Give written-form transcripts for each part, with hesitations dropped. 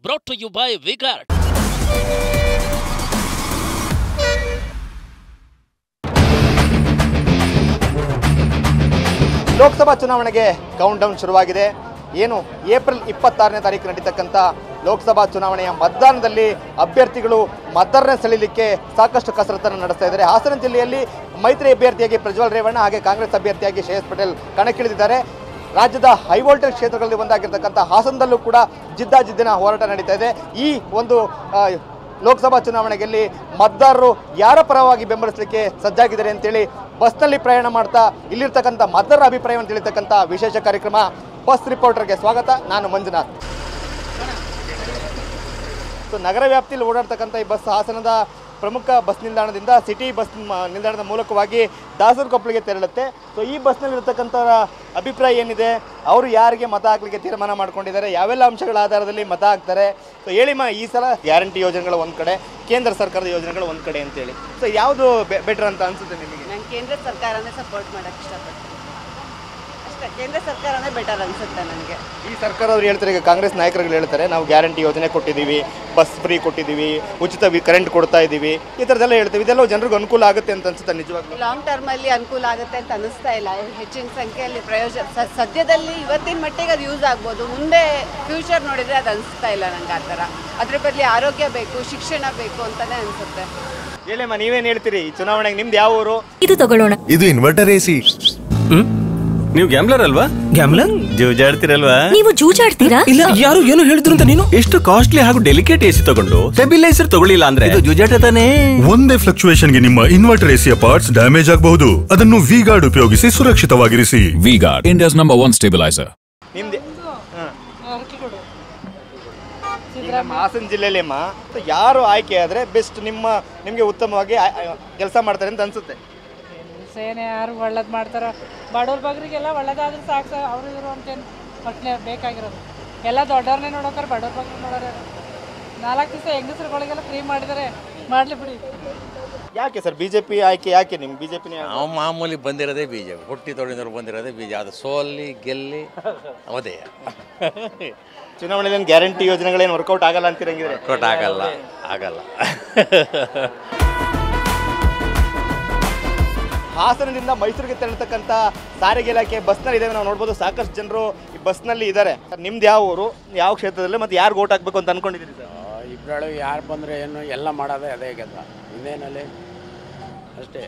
brought to you by V-Guard. Lok Sabha ಚುನಾವಣೆಗೆ count down ಶುರುವಾಗಿದೆ. ಏನು ಏಪ್ರಿಲ್ 26ನೇ ತಾರೀಕು ನಡೀತಕ್ಕಂಥ ಲೋಕಸಭಾ ಚುನಾವಣೆಯ ಮತದಾನದಲ್ಲಿ ಅಭ್ಯರ್ಥಿಗಳು ಮತದಾರರನ್ನು ಸೆಳೆಯಲಿಕ್ಕೆ ಸಾಕಷ್ಟು ಕಸರತ್ತನ್ನು ನಡೆಸ್ತಾ ಇದ್ದಾರೆ. ಹಾಸನ ಜಿಲ್ಲೆಯಲ್ಲಿ ಮೈತ್ರಿ ಅಭ್ಯರ್ಥಿಯಾಗಿ ಪ್ರಜ್ವಲ್ ರೇವಣ್ಣ ಹಾಗೆ ಕಾಂಗ್ರೆಸ್ ಅಭ್ಯರ್ಥಿಯಾಗಿ ಶ್ರೇಯಸ್ ಪಟೇಲ್ ಕಣಕ್ಕಿಳಿದಿದ್ದಾರೆ. ರಾಜ್ಯದ ಹೈ ವೋಲ್ಟೇಜ್ ಕ್ಷೇತ್ರಗಳಲ್ಲಿ ಒಂದಾಗಿರ್ತಕ್ಕಂಥ ಹಾಸನದಲ್ಲೂ ಕೂಡ ಜಿದ್ದಾಜಿದ್ದಿನ ಹೋರಾಟ ನಡೀತಾ ಇದೆ. ಈ ಒಂದು ಲೋಕಸಭಾ ಚುನಾವಣೆಯಲ್ಲಿ ಮತದಾರರು ಯಾರ ಪರವಾಗಿ ಬೆಂಬಲಿಸಲಿಕ್ಕೆ ಸಜ್ಜಾಗಿದ್ದಾರೆ ಅಂತೇಳಿ ಬಸ್ನಲ್ಲಿ ಪ್ರಯಾಣ ಮಾಡ್ತಾ ಇಲ್ಲಿರ್ತಕ್ಕಂಥ ಮತದಾರರ ಅಭಿಪ್ರಾಯವನ್ನು ತಿಳಿತಕ್ಕಂಥ ವಿಶೇಷ ಕಾರ್ಯಕ್ರಮ ಬಸ್ ರಿಪೋರ್ಟರ್ಗೆ ಸ್ವಾಗತ. ನಾನು ಮಂಜುನಾಥ್. ನಗರ ವ್ಯಾಪ್ತಿಯಲ್ಲಿ ಓಡಾಡ್ತಕ್ಕಂಥ ಈ ಬಸ್ ಹಾಸನದ ಪ್ರಮುಖ ಬಸ್ ನಿಲ್ದಾಣದಿಂದ ಸಿಟಿ ಬಸ್ ನಿಲ್ದಾಣದ ಮೂಲಕವಾಗಿ ದಾಸರಕೊಪ್ಪಲಿಗೆ ತೆರಳುತ್ತೆ. ಸೊ ಈ ಬಸ್ನಲ್ಲಿರ್ತಕ್ಕಂಥವರ ಅಭಿಪ್ರಾಯ ಏನಿದೆ, ಅವರು ಯಾರಿಗೆ ಮತ ಹಾಕಲಿಕ್ಕೆ ತೀರ್ಮಾನ ಮಾಡ್ಕೊಂಡಿದ್ದಾರೆ, ಯಾವೆಲ್ಲ ಅಂಶಗಳ ಆಧಾರದಲ್ಲಿ ಮತ ಹಾಕ್ತಾರೆ, ಸೊ ಹೇಳಿಮ್ಮ ಈ ಸಲ ಗ್ಯಾರಂಟಿ ಯೋಜನೆಗಳು ಒಂದು ಕಡೆ, ಕೇಂದ್ರ ಸರ್ಕಾರದ ಯೋಜನೆಗಳು ಒಂದು ಕಡೆ ಅಂತೇಳಿ, ಸೊ ಯಾವುದು ಬೆಟರ್ ಅಂತ ಅನ್ಸುತ್ತೆ ನಿಮಗೆ? ನಾನು ಕೇಂದ್ರ ಸರ್ಕಾರನೇ ಸಪೋರ್ಟ್ ಮಾಡೋಕ್ಕೆ ಇಷ್ಟಪಡ್ತೀನಿ. ಅಷ್ಟೇ, ಕೇಂದ್ರ ಸರ್ಕಾರನೇ ಬೆಟರ್ ಅನಿಸುತ್ತೆ ನನಗೆ. ಈ ಸರ್ಕಾರದವ್ರು ಹೇಳ್ತಾರೆ, ಈಗ ಕಾಂಗ್ರೆಸ್ ನಾಯಕರುಗಳು ಹೇಳ್ತಾರೆ, ನಾವು ಗ್ಯಾರಂಟಿ ಯೋಜನೆ ಕೊಟ್ಟಿದ್ದೀವಿ, ಬಸ್ ಫ್ರೀ ಕೊಟ್ಟಿದ್ದೀವಿ, ಉಚಿತ ಕರೆಂಟ್ ಕೊಡ್ತಾ ಇದ್ದೀವಿ, ಈ ಥರದ್ದೆಲ್ಲ ಹೇಳ್ತೀವಿ. ಇದೆಲ್ಲ ಜನರಿಗೆ ಅನುಕೂಲ ಆಗುತ್ತೆ ಅಂತ ಅನ್ಸುತ್ತೆ ನಿಜವಾಗ್ಲೂ? ಲಾಂಗ್ ಟರ್ಮಲ್ಲಿ ಅನುಕೂಲ ಆಗುತ್ತೆ ಅಂತ ಅನಿಸ್ತಾ ಇಲ್ಲ. ಹೆಚ್ಚಿನ ಸಂಖ್ಯೆಯಲ್ಲಿ ಪ್ರಯೋಜನ ಸದ್ಯದಲ್ಲಿ ಇವತ್ತಿನ ಮಟ್ಟಿಗೆ ಅದು ಯೂಸ್ ಆಗ್ಬೋದು, ಮುಂದೆ ಫ್ಯೂಚರ್ ನೋಡಿದರೆ ಅದು ಅನಿಸ್ತಾ ಇಲ್ಲ ನಂಗೆ ಆ ಥರ. ಅದ್ರ ಬದಲಿ ಆರೋಗ್ಯ ಬೇಕು, ಶಿಕ್ಷಣ ಬೇಕು ಅಂತಲೇ ಅನಿಸುತ್ತೆ. ಹೇಳಿಮ್ಮ, ನೀವೇನು ಹೇಳ್ತೀರಿ ಈ ಚುನಾವಣೆಗೆ? ನಿಮ್ದು ಯಾವ ಊರು? ಇದು ತಗೊಳ್ಳೋಣ. ಇದು ಇನ್ವರ್ಟರ್ ಎಸಿ. ನೀವು ಗ್ಯಾಮ್ಲರ್ ಅಲ್ವಾ? ಗ್ಯಾಮ್ಲರ್ ಜೂಜಾಡ್ತಿರಲ್ವಾ? ನೀವು ಜೂಜಾಡ್ತೀರಾ? ಇಲ್ಲ, ಯಾರು ಏನು ಹೇಳಿದ್ರು ಅಂತ ನೀನು ಎಷ್ಟು ಕಾಸ್ಟ್ಲಿ ಹಾಗೂ ಡೆಲಿಕೇಟ್ ಎಸಿ ತಗೊಂಡು ಸ್ಟೆಬಿಲೈಸರ್ ತಗೊಳ್ಳಿಲ್ಲ ಅಂದ್ರೆ ಇದು ಜೂಜಾಟ ತಾನೇ. ಒಂದೇ ಫ್ಲಕ್ಚುಯೇಷನ್ ಗೆ ನಿಮ್ಮ ಇನ್ವರ್ಟರ್ ಎಸಿಯ ಪಾರ್ಟ್ಸ್ ಡ್ಯಾಮೇಜ್ ಆಗಬಹುದು. ಅದನ್ನು V-Guard ಉಪಯೋಗಿಸಿ ಸುರಕ್ಷಿತವಾಗಿರಿಸಿ. V-Guard, India's #1 stabilizer. ನಿಮ್ದು ನಮ್ಮ ಹಾಸನ ಜಿಲ್ಲೆಯಲ್ಲಿ ಯಾರು ಆಯ್ಕೆ ಆದರೆ ಬೆಸ್ಟ್, ನಿಮಗೆ ಉತ್ತಮವಾಗಿ ಕೆಲಸ ಮಾಡ್ತಾರೆ ಅಂತ ಅನ್ಸುತ್ತೆ? ಸೇನೆ ಯಾರು ಒಳ್ಳೇದು ಮಾಡ್ತಾರೋ, ಬಡವ್ರ ಬಗ್ರಿಗೆಲ್ಲ ಒಳ್ಳೇದಾದ್ರೂ ಸಾಕು ಸರ್. ಅವರು ಇವರು ಅಂತೇನು ಒಟ್ಟನೆ ಬೇಕಾಗಿರೋದು ಎಲ್ಲ ದೊಡ್ಡವ್ರನ್ನೇ ನೋಡೋಕ್ರೆ, ಬಡವ್ರ ಬಗ್ಗೆ ನೋಡೋರು 4 ದಿವಸ ಹೆಂಗಸರುಗಳಿಗೆಲ್ಲ ಫ್ರೀ ಮಾಡಿದರೆ ಮಾಡಲಿ ಬಿಡಿ. ಯಾಕೆ ಸರ್ ಬಿಜೆಪಿ ಆಯ್ಕೆ? ಯಾಕೆ ನಿಮ್ಗೆ ಬಿಜೆಪಿ? ನಾವು ಮಾಮೂಲಿ ಬಂದಿರೋದೇ ಬಿಜೆಪಿ, ಹುಟ್ಟಿ ತೊಳೆದವ್ರು ಬಂದಿರೋದೇ ಬಿಜೆಪಿ. ಅದು ಸೋಲ್ಲಿ ಗೆಲ್ಲಿ ಅವದೇ. ಚುನಾವಣೆಯಲ್ಲಿ ಗ್ಯಾರಂಟಿ ಯೋಜನೆಗಳೇನು ವರ್ಕೌಟ್ ಆಗಲ್ಲ ಅಂತಿರಂಗಿದ್ರೆ? ವರ್ಕೌಟ್ ಆಗಲ್ಲ. ಹಾಸನದಿಂದ ಮೈಸೂರಿಗೆ ತೆರಳತಕ್ಕಂಥ ಸಾರಿಗೆ ಇಲಾಖೆ ಬಸ್ನಲ್ಲಿ ಇದ್ದೇವೆ ನಾವು ನೋಡ್ಬೋದು. ಸಾಕಷ್ಟು ಜನರು ಈ ಬಸ್ನಲ್ಲಿ ಇದ್ದಾರೆ. ನಿಮ್ದು ಯಾವ ಊರು, ಯಾವ ಕ್ಷೇತ್ರದಲ್ಲಿ, ಮತ್ತು ಯಾರು ಓಟ್ ಹಾಕಬೇಕು ಅಂತ ಅನ್ಕೊಂಡಿದ್ದೀರಿ ಸರ್? ಇಬ್ಬರೊಳಗೆ ಯಾರು ಬಂದರೆ ಏನು ಎಲ್ಲ ಮಾಡೋದೇ ಅದೇ ಕೆಲಸ, ಇನ್ನೇನಲ್ಲಿ ಅಷ್ಟೇ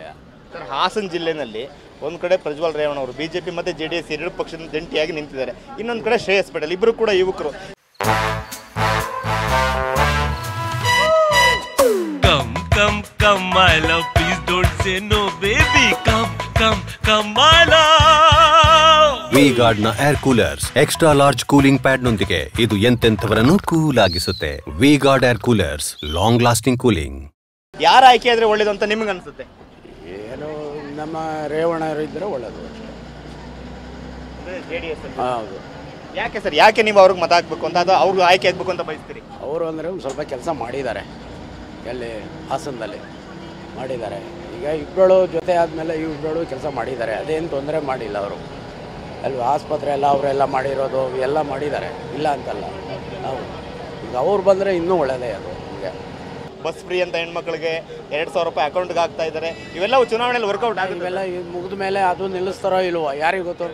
ಸರ್. ಹಾಸನ ಜಿಲ್ಲೆಯಲ್ಲಿ ಒಂದು ಕಡೆ ಪ್ರಜ್ವಲ್ ರೇವಣ್ಣ ಅವರು ಬಿಜೆಪಿ ಮತ್ತು JDS ಎರಡು ಪಕ್ಷದ ಜಂಟಿಯಾಗಿ ನಿಂತಿದ್ದಾರೆ, ಇನ್ನೊಂದು ಕಡೆ ಶ್ರೇಯಸ್ ಪಟೇಲ್, ಇಬ್ಬರು ಕೂಡ ಯುವಕರು. V-Guard ನ air coolers extra large cooling pad ನೊಂದಿಗೆ ಇದು ಎಂತೆಂಥವರನ್ನು ಕೂಲ್ ಆಗಿಸುತ್ತೆ. V-Guard air coolers, long lasting cooling. ಯಾರ ಆಯ್ಕೆ ಆದ್ರೆ ಒಳ್ಳೇದು ಅಂತ ನಿಮ್ಗೆ ಅನ್ಸುತ್ತೆ? ಏನು ನಮ್ಮ ರೇವಣ್ಣರು ಇದ್ದರೆ ಒಳ್ಳೇದು. JDS ಹೌದು. ಯಾಕೆ ಸರ್, ಯಾಕೆ ನೀವು ಅವ್ರಿಗೆ ಮತ ಹಾಕ್ಬೇಕು ಅಂತ, ಅದು ಅವ್ರಿಗೆ ಆಯ್ಕೆ ಆಗಬೇಕು ಅಂತ ಬಯಸ್ತೀರಿ? ಅವರು ಅಂದರೆ ಒಂದು ಸ್ವಲ್ಪ ಕೆಲಸ ಮಾಡಿದ್ದಾರೆ, ಎಲ್ಲಿ ಹಾಸನದಲ್ಲಿ ಮಾಡಿದ್ದಾರೆ. ಈಗ ಇಬ್ಬರು ಜೊತೆ ಆದಮೇಲೆ ಇಬ್ಬರು ಕೆಲಸ ಮಾಡಿದ್ದಾರೆ, ಅದೇನು ತೊಂದರೆ ಮಾಡಿಲ್ಲ ಅವರು. ಅಲ್ಲಿ ಆಸ್ಪತ್ರೆ ಎಲ್ಲ ಅವರೆಲ್ಲ ಮಾಡಿರೋದು ಎಲ್ಲ ಮಾಡಿದ್ದಾರೆ, ಇಲ್ಲ ಅಂತಲ್ಲ. ನಾವು ಈಗ ಅವ್ರು ಬಂದರೆ ಇನ್ನೂ ಒಳ್ಳೆಯದೇ. ಅದು ಈಗ ಬಸ್ ಫ್ರೀ ಅಂತ ಹೆಣ್ಮಕ್ಳಿಗೆ 2,000 ರೂಪಾಯಿ ಅಕೌಂಟ್ಗೆ ಹಾಕ್ತಾ ಇದ್ದಾರೆ. ಇವೆಲ್ಲವೂ ಚುನಾವಣೆಯಲ್ಲಿ ವರ್ಕೌಟ್ ಆಗುತ್ತೆ. ಇವೆಲ್ಲ ಮುಗಿದ ಮೇಲೆ ಅದು ನಿಲ್ಲಿಸ್ತಾರೋ ಇಲ್ವೋ ಯಾರಿಗೆ ಗೊತ್ತು?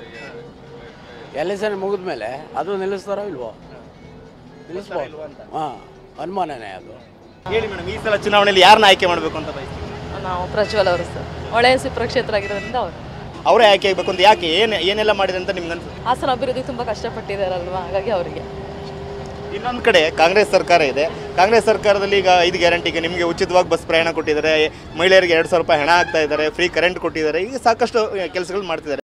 ಎಲೆಕ್ಷನ್ ಮುಗಿದ ಮೇಲೆ ಅದು ನಿಲ್ಲಿಸ್ತಾರೋ ಇಲ್ವೋ? ನಿಲ್ಲಿಸ್ಬೋದು. ಹಾಂ, ಅನುಮಾನನೇ ಅದು. ಹೇಳಿ ಮೇಡಮ್, ಈ ಸಲ ಚುನಾವಣೆಯಲ್ಲಿ ಯಾರನ್ನ ಆಯ್ಕೆ ಮಾಡಬೇಕು ಅಂತ ಬಯಸ್ತೀವಿ? ನಾವು ಪ್ರಜ್ವಲ್ ಅವರು ಸರ್, ಒಳ್ಳೆಯ ಪ್ರಕ್ಷೇತ್ರ ಆಗಿರೋದ್ರಿಂದ ಅವರೇ ಆಯ್ಕೆ ಆಗಬೇಕು ಅಂತ. ಯಾಕೆ, ಏನೆಲ್ಲ ಮಾಡಿದೆ ಅಂತ ನಿಮ್ಗೆ ಅನ್ಸುತ್ತೆ? ಹಾಸನ ಅಭಿವೃದ್ಧಿ ತುಂಬ ಕಷ್ಟಪಟ್ಟಿದ್ದಾರಲ್ವಾ, ಹಾಗಾಗಿ ಅವರಿಗೆ. ಇನ್ನೊಂದು ಕಡೆ ಕಾಂಗ್ರೆಸ್ ಸರ್ಕಾರ ಇದೆ. ಕಾಂಗ್ರೆಸ್ ಸರ್ಕಾರದಲ್ಲಿ ಈಗ 5 ಗ್ಯಾರಂಟಿಗೆ ನಿಮಗೆ ಉಚಿತವಾಗಿ ಬಸ್ ಪ್ರಯಾಣ ಕೊಟ್ಟಿದ್ದಾರೆ, ಮಹಿಳೆಯರಿಗೆ 2,000 ರೂಪಾಯಿ ಹಣ ಹಾಕ್ತಾ ಇದ್ದಾರೆ, ಫ್ರೀ ಕರೆಂಟ್ ಕೊಟ್ಟಿದ್ದಾರೆ, ಈಗ ಸಾಕಷ್ಟು ಕೆಲಸಗಳು ಮಾಡ್ತಿದ್ದಾರೆ.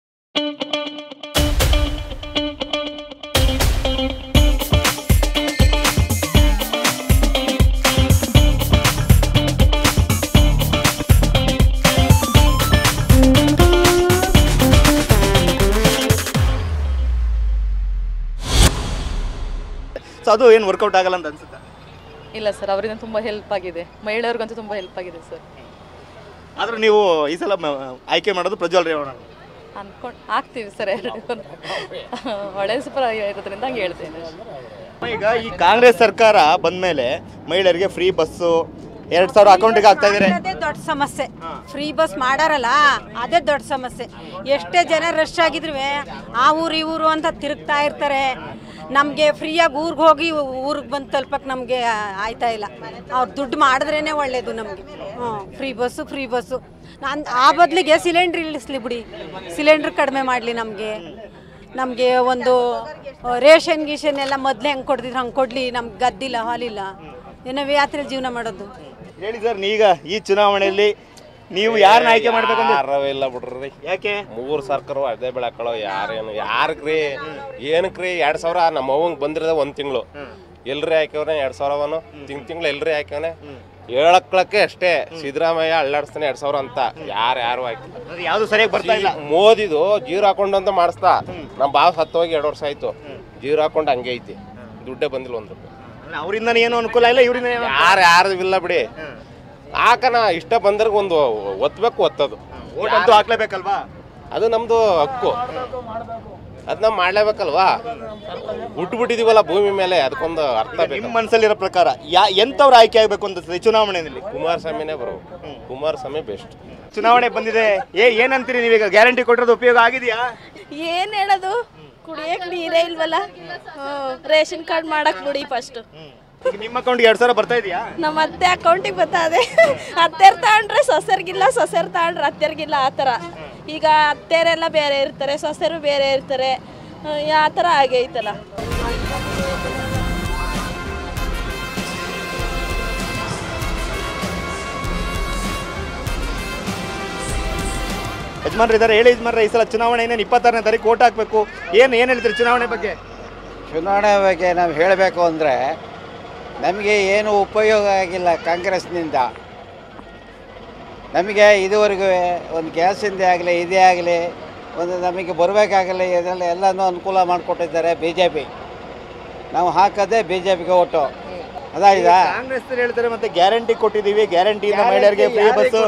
ಸೊ ಅದು ಏನು ವರ್ಕೌಟ್ ಆಗಲ್ಲ ಅಂತ ಅನ್ಸುತ್ತಾ? ಇಲ್ಲ ಸರ್, ಅವರಿಂದ ತುಂಬ ಹೆಲ್ಪ್ ಆಗಿದೆ, ಮಹಿಳೆಯರಿಗಂತೂ ತುಂಬ ಹೆಲ್ಪ್ ಆಗಿದೆ ಸರ್. ಆದರೂ ನೀವು ಈ ಸಲ ಆಯ್ಕೆ ಮಾಡೋದು ಪ್ರಜ್ವಲ್ ರೇವಣ್ಣ ಅನ್ಕೊಂಡು ಆಗ್ತೀವಿ ಸರ್. ಒಳ್ಳೆಯ ಸೂಪರ್ ಇರೋದ್ರಿಂದ ಹಂಗೆ ಹೇಳ್ತೇನೆ. ಈಗ ಈ ಕಾಂಗ್ರೆಸ್ ಸರ್ಕಾರ ಬಂದ್ಮೇಲೆ ಮಹಿಳೆಯರಿಗೆ ಫ್ರೀ ಬಸ್ಸು 2000 ಅಕೌಂಟಿಗೆ ಆಗ್ತಾ ಇದ್ದಾರೆ. ಅದೇ ದೊಡ್ಡ ಸಮಸ್ಯೆ. ಫ್ರೀ ಬಸ್ ಮಾಡಾರಲ್ಲ ಅದೇ ದೊಡ್ಡ ಸಮಸ್ಯೆ. ಎಷ್ಟೇ ಜನ ರಶ್ ಆಗಿದ್ರು ಆ ಊರು ಈ ಊರು ಅಂತ ತಿರುಗ್ತಾ ಇರ್ತಾರೆ. ನಮಗೆ ಫ್ರೀಯಾಗಿ ಊರಿಗೆ ಹೋಗಿ ಊರಿಗೆ ಬಂದು ತಲುಪಕ್ಕೆ ನಮಗೆ ಆಯ್ತಾ ಇಲ್ಲ. ಅವ್ರು ದುಡ್ಡು ಮಾಡಿದ್ರೇ ಒಳ್ಳೇದು ನಮಗೆ. ಫ್ರೀ ಬಸ್ಸು ನಾನು ಆ ಬದಲಿಗೆ ಸಿಲಿಂಡ್ರ್ ಇಳಿಸ್ಲಿ ಬಿಡಿ, ಸಿಲಿಂಡ್ರ್ ಕಡಿಮೆ ಮಾಡಲಿ. ನಮಗೆ ಒಂದು ರೇಷನ್ ಗೀಷನ್ ಎಲ್ಲ ಮೊದಲೇ ಹೆಂಗೆ ಕೊಡ್ತಿದ್ರು ಹಂಗೆ ಕೊಡಲಿ. ನಮ್ಗೆ ಗದ್ದಿಲ್ಲ ಹಾಲಿಲ್ಲ, ಏನೋ ಯಾತ್ರೆ ಜೀವನ ಮಾಡೋದು. ಹೇಳಿ ಸರ್, ಈಗ ಈ ಚುನಾವಣೆಯಲ್ಲಿ ನೀವು ಯಾರನ್ನ ಆಯ್ಕೆ ಮಾಡ್ಬೇಕು ಅಂತ? ಯಾರವೇ ಇಲ್ಲ ಬಿಡ್ರಿ. ಯಾಕೆ? 3 ಸರ್ಕಾರ ಅದೇ ಬೆಳಕಳೋ ಯಾರೇನು ಯಾರಕ್ರಿ ಏನಕ್ರಿ? 2000 ನಮ್ಮ ಅವಂಗೆ ಬಂದಿರೋದ 1 ತಿಂಗಳು. ಎಲ್ರಿ ಹಾಕ್ಯವನೆ 2000 ತಿಂಗಳು ಎಲ್ರಿ ಹಾಕ್ಯವನೆ. ಹೇಳಕ್ಕೆ ಅಷ್ಟೇ ಸಿದ್ದರಾಮಯ್ಯ ಅಳ್ಳಾಡಿಸ್ತಾನೆ 2000 ಅಂತ. ಯಾರು ಹಾಕಿ ಯಾವ್ದು ಸರಿಯಾಗಿ ಬರ್ತಾ ಇಲ್ಲ. ಮೋದಿದು ಜೀರೋ ಅಕೌಂಟ್ ಅಂತ ಮಾಡಿಸ್ತಾ. ನಮ್ಮ ಬಾವ್ ಸತ್ತು ಹೋಗಿ 2 ವರ್ಷ ಆಯ್ತು. ಜೀರೋ ಅಕೌಂಟ್ ಹಂಗೆ ಐತಿ, ದುಡ್ಡೇ ಬಂದಿಲ್ಲ 1 ರೂಪಾಯಿ. ಅವರಿಂದ ಏನು ಅನುಕೂಲ ಇಲ್ಲ, ಇವರಿಂದ ಯಾರು ಇಲ್ಲ ಬಿಡಿ. ಹಾಕನ ಇಷ್ಟ ಬಂದ್ರೆ ಒಂದು ಒತ್ತಬೇಕು, ಒತ್ತದು ಓಟ್ ಅಂತೂ ಹಾಕ್ಲೇಬೇಕಲ್ವಾ? ಅದು ನಮ್ದು ಹಕ್ಕು, ಅದ್ ನಾವು ಮಾಡ್ಲೇಬೇಕಲ್ವಾ? ಹುಟ್ಟುಬಿಟ್ಟಿದೀವಲ್ಲ ಭೂಮಿ ಮೇಲೆ, ಅದಕ್ಕೊಂದು ಅರ್ಥ ಬೇಕು. ನಿಮ್ಮ ಮನಸ್ಸಲ್ಲಿರೋ ಪ್ರಕಾರ ಎಂತವ್ರು ಆಯ್ಕೆ ಆಗ್ಬೇಕು ಅಂತ ಚುನಾವಣೆಯಲ್ಲಿ? ಕುಮಾರಸ್ವಾಮಿನೇ ಬರೋ, ಕುಮಾರಸ್ವಾಮಿ ಬೆಸ್ಟ್. ಚುನಾವಣೆ ಬಂದಿದೆ, ಏನಂತೀರಿ ನೀವೀಗ? ಗ್ಯಾರಂಟಿ ಕೊಟ್ಟಿರೋದು ಉಪಯೋಗ ಆಗಿದೆಯಾ? ಏನ್ ಹೇಳೋದು, ಕುಡಿಯಕ್ಕೆ ನೀರೇ ಇಲ್ವಲ್ಲ. ರೇಷನ್ ಕಾರ್ಡ್ ಮಾಡಕ್ ಬಿಡಿ ಫಸ್ಟ್. ಈಗ ನಿಮ್ಮ ಅಕೌಂಟ್ಗೆ 2000 ಬರ್ತಾ ಇದೆಯಾ? ನಮ್ಮ ಅತ್ತೆ ಅಕೌಂಟಿಗೆ ಬರ್ತದೆ. ಅತ್ತೆರ್ ತಗೊಂಡ್ರೆ ಸೊಸೆರ್ಗಿಲ್ಲ, ಸೊಸೆರ್ ತಗೊಂಡ್ರೆ ಅತ್ತೆರ್ಗಿಲ್ಲ, ಆ ಥರ. ಈಗ ಅತ್ತೆರೆಲ್ಲ ಬೇರೆ ಇರ್ತಾರೆ, ಸೊಸೆರು ಬೇರೆ ಇರ್ತಾರೆ, ಆ ಥರ ಆಗೈತಲ್ಲ. ಯಜಮಾನ್ರು ಇದ್ದಾರೆ, ಹೇಳಿ ಯಜಮಾನ್ರೆ, ಈ ಸಲ ಚುನಾವಣೆ ಇನ್ನೇನು 26ನೇ ತಾರೀಕು ಓಟ್ ಹಾಕಬೇಕು. ಏನು ಹೇಳ್ತೀರಿ ಚುನಾವಣೆ ಬಗ್ಗೆ? ಚುನಾವಣೆ ಬಗ್ಗೆ ನಾವು ಹೇಳಬೇಕು ಅಂದರೆ ನಮಗೆ ಏನು ಉಪಯೋಗ ಆಗಿಲ್ಲ ಕಾಂಗ್ರೆಸ್ನಿಂದ. ನಮಗೆ ಇದುವರೆಗೂ ಒಂದು ಗ್ಯಾಸಿಂದೇ ಆಗಲಿ ಇದೇ ಆಗಲಿ ಒಂದು ನಮಗೆ ಬರಬೇಕಾಗಲಿ ಇದೆಲ್ಲ ಎಲ್ಲನೂ ಅನುಕೂಲ ಮಾಡಿಕೊಟ್ಟಿದ್ದಾರೆ BJP. ನಾವು ಹಾಕೋದೇ BJPಗೆ ಓಟು. ಅದಾಯ್ತಾ? ಕಾಂಗ್ರೆಸ್ ಹೇಳ್ತಾರೆ ಮತ್ತೆ ಗ್ಯಾರಂಟಿ ಕೊಟ್ಟಿದ್ದೀವಿ, ಗ್ಯಾರಂಟಿಯಿಂದ ಮಹಿಳೆಯರಿಗೆ ಫ್ರೀ ಬಸ್.